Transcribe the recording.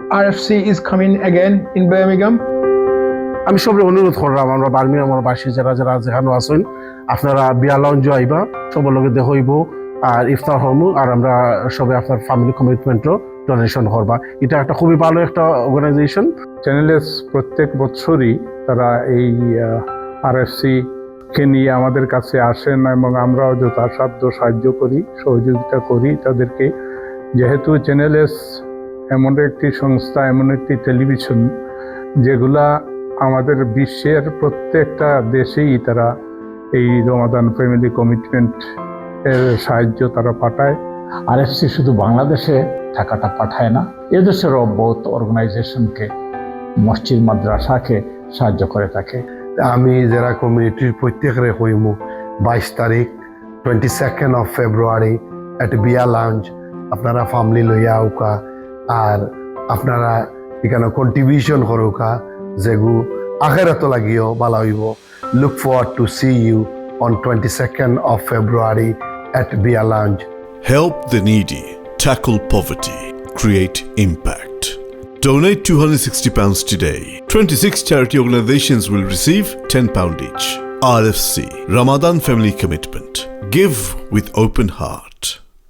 RFC is coming again in Birmingham. আমি সবরে অনুরোধ করলাম আমরা বার্মিংহামের বাসী যারা যারা যেখানে আছেন আপনারা বিয়া লঞ্চ আইবা সবার লগে দেখা হইব আর ইফতার হমু আর আমরা সবাই আপনার ফ্যামিলি কমিটমেন্টও ডোনেশন করবা। এটা একটা খুবই ভালো একটা অর্গানাইজেশন। চ্যানেলেস প্রত্যেক বছরই তারা এই RFC কে নিয়ে আমাদের কাছে আসেন এবং আমরাও যথাসাধ্য সাহায্য করি, সহযোগিতা করি তাদেরকে। যেহেতু চ্যানেলেস এমন একটি সংস্থা, এমন একটি টেলিভিশন যেগুলা আমাদের বিশ্বের প্রত্যেকটা দেশেই তারা এই রমাদান ফ্যামিলি কমিটমেন্ট এর সাহায্য তারা পাঠায়। RFC শুধু বাংলাদেশে টাকাটা পাঠায় না, এদেশেরও বহুত অর্গানাইজেশনকে, মসজিদ মাদ্রাসাকে সাহায্য করে থাকে। আমি যারা কমিউনিটির প্রত্যেকের হইমু 22 তারিখ 22nd of February at বিয়া লাউঞ্জ আপনারা ফ্যামিলি লইয়া আউকা আর আপনারা এখানে কন্ট্রিবিউশন করুকা যেগু আখেরাত লাগিও ভালো হইব। Look forward to see you on 22nd of February at বিয়া lounge. Help the needy, tackle poverty, create impact. Donate £260 today. 26 charity organizations will receive £10 each. RFC, Ramadan Family Commitment. Give with open heart.